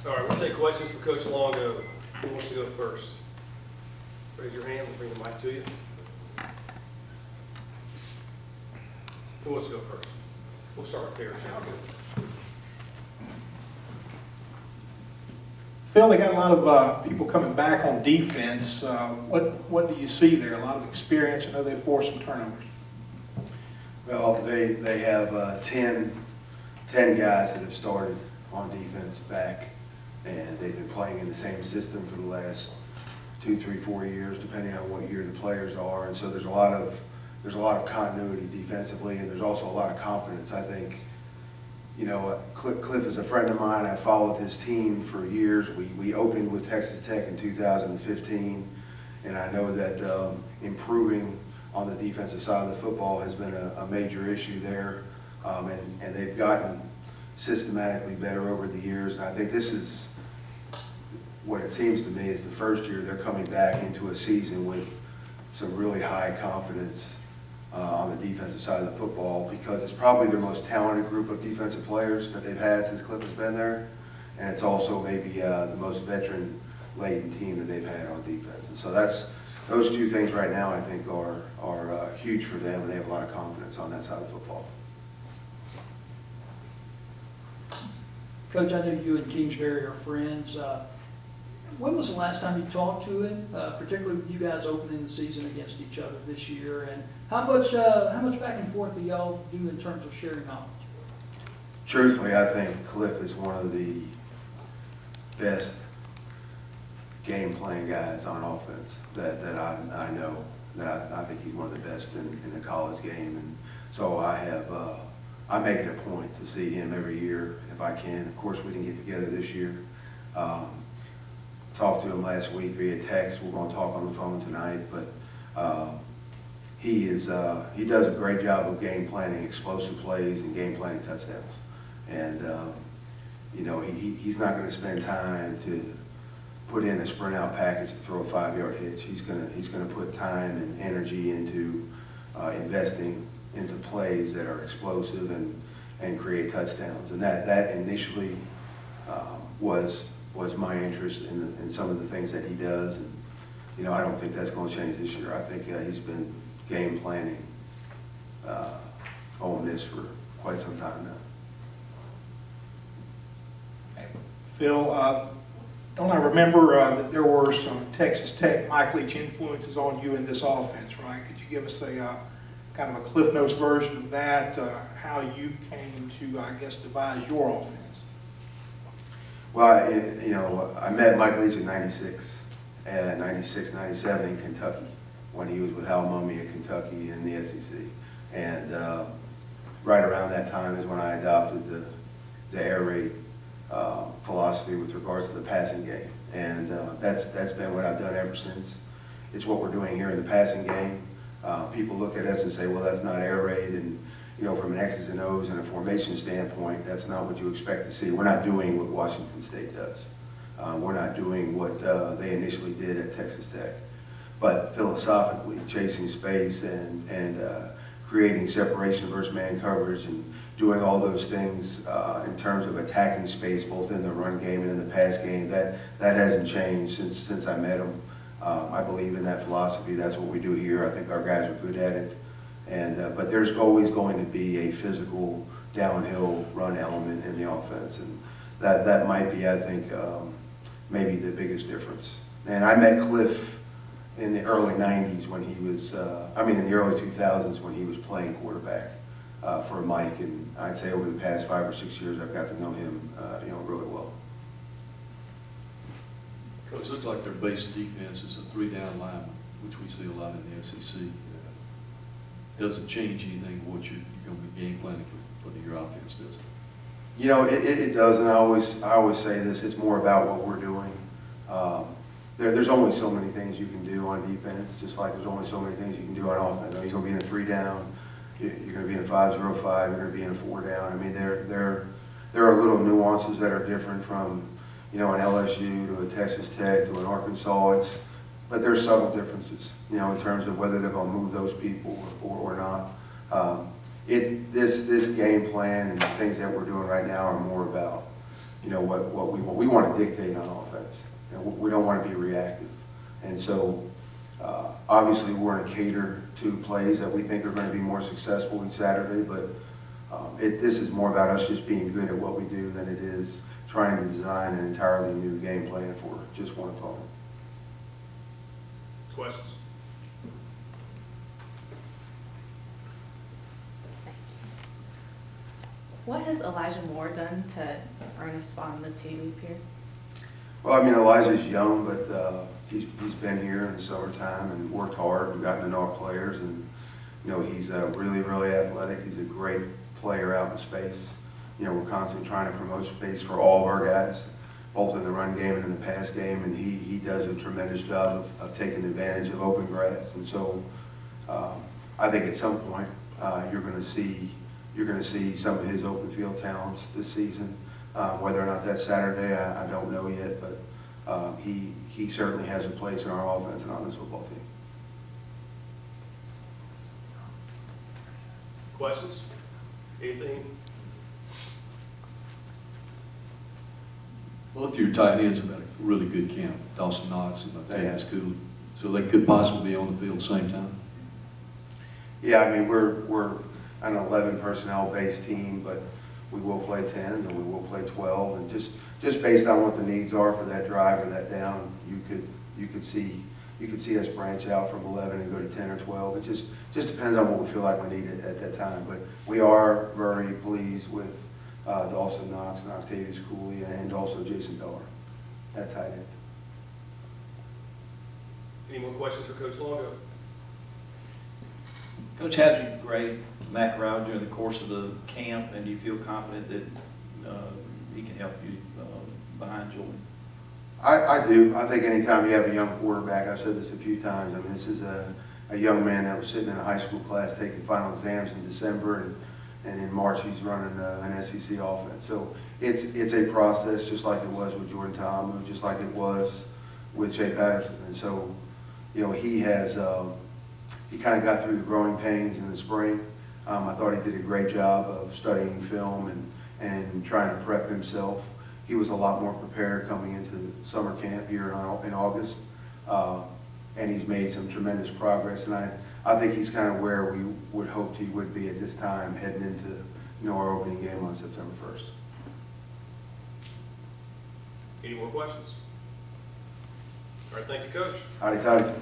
All right, we'll take questions for Coach Longo. Who wants to go first? Raise your hand, we'll bring the mic to you. Who wants to go first? We'll start with Paris. Phil, they got a lot of people coming back on defense. What do you see there? A lot of experience. I know they forced some turnovers. Well, they have 10 guys that have started on defense back, and they've been playing in the same system for the last 2, 3, 4 years, depending on what year the players are. And so there's a lot of continuity defensively, and there's also a lot of confidence. I think, you know, Cliff is a friend of mine. I followed his team for years. We opened with Texas Tech in 2015, and I know that improving on the defensive side of the football has been a major issue there, and they've gotten systematically better over the years. And I think this is what it seems to me is the first year they're coming back into a season with some really high confidence on the defensive side of the football, because it's probably their most talented group of defensive players that they've had since Cliff has been there, and it's also maybe the most veteran-laden team that they've had on defense. And so those two things right now I think are huge for them, and they have a lot of confidence on that side of football. Coach, I know you and Kingsbury are friends. When was the last time you talked to him, particularly with you guys opening the season against each other this year? And how much back and forth do y'all do in terms of sharing knowledge? Truthfully, I think Cliff is one of the best game playing guys on offense that I know. I think he's one of the best in the college game, and so I make it a point to see him every year if I can. Of course, we didn't get together this year. Talked to him last week via text. We're going to talk on the phone tonight, but he does a great job of game planning explosive plays and game planning touchdowns. And you know, he's not going to spend time to put in a sprint out package to throw a 5-yard hitch. He's going to put time and energy into investing into plays that are explosive and create touchdowns. And that initially was my interest in some of the things that he does. And you know, I don't think that's going to change this year. I think he's been game planning on this for quite some time now. Phil, don't I remember that there were some Texas Tech Mike Leach influences on you in this offense, right? Could you give us a kind of a Cliff Notes version of that, how you came to, I guess, devise your offense? Well, you know, I met Mike Leach in '96, 97 in Kentucky, when he was with Hal Mumme in Kentucky in the SEC. And right around that time is when I adopted the air raid philosophy with regards to the passing game. And that's been what I've done ever since. It's what we're doing here in the passing game. People look at us and say, well, that's not air raid, and you know, from an X's and O's and a formation standpoint, that's not what you expect to see. We're not doing what Washington State does. We're not doing what they initially did at Texas Tech. But philosophically, chasing space and creating separation versus man coverage and doing all those things in terms of attacking space, both in the run game and in the pass game, that hasn't changed since I met him. I believe in that philosophy. That's what we do here. I think our guys are good at it. And but there's always going to be a physical downhill run element in the offense, and that might be, I think, maybe the biggest difference. And I met Cliff in the early '90s when he was, in the early 2000s when he was playing quarterback for Mike, and I'd say over the past 5 or 6 years I've got to know him, really well. Coach, it looks like their base defense is a 3-down lineman, which we see a lot in the SEC. Doesn't change anything what you're going to be game planning for your offense, does it? You know, it does, and I always say this, it's more about what we're doing. There's only so many things you can do on defense, just like there's only so many things you can do on offense. I mean, you're going to be in a 3-down, you're going to be in a 5-0-5, you're going to be in a 4-down. I mean, there are little nuances that are different from, you know, an LSU to a Texas Tech to an Arkansas. But there's subtle differences, you know, in terms of whether they're going to move those people or not. This game plan and the things that we're doing right now are more about you know, what we want. We want to dictate on offense. You know, we don't want to be reactive. And so, obviously, we're going to cater to plays that we think are going to be more successful each Saturday, but this is more about us just being good at what we do than it is trying to design an entirely new game plan for just one opponent. Questions? What has Elijah Moore done to earn a spot on the team here? Well, I mean, Elijah's young, but he's been here in the summertime and worked hard and gotten to know our players. And, you know, he's really, really athletic. He's a great player out in space. You know, we're constantly trying to promote space for all of our guys, both in the run game and in the pass game. And he does a tremendous job of taking advantage of open grass. And so I think at some point you're going to see some of his open field talents this season. Whether or not that's Saturday, I don't know yet, but he certainly has a place in our offense and on this football team. Questions? Anything? Both your tight ends have had a really good camp, Dawson Knox and They have. Davis Cooley. So they could possibly be on the field at the same time? Yeah, I mean, we're an 11 personnel based team, but we will play 10 and we will play 12, and just based on what the needs are for that drive or that down, you could see us branch out from 11 and go to 10 or 12. It just depends on what we feel like we need at that time. But we are very pleased with Dawson Knox and Octavius Cooley and also Jason Beller, that tight end. Any more questions for Coach Longo? Coach, how did you grade Matt Corral during the course of the camp, and do you feel confident that he can help you behind Jordan? I do. I think anytime you have a young quarterback, I've said this a few times, I mean, this is a young man that was sitting in a high school class taking final exams in December, and in March he's running an SEC offense. So it's a process, just like it was with Jordan Ta'amu, just like it was with Jay Patterson. And so, you know, he kind of got through the growing pains in the spring. I thought he did a great job of studying film and trying to prep himself. He was a lot more prepared coming into summer camp here in August, and he's made some tremendous progress. And I think he's kind of where we would hoped he would be at this time, heading into our opening game on September 1st. Any more questions? All right, thank you, Coach. Howdy, Toddy.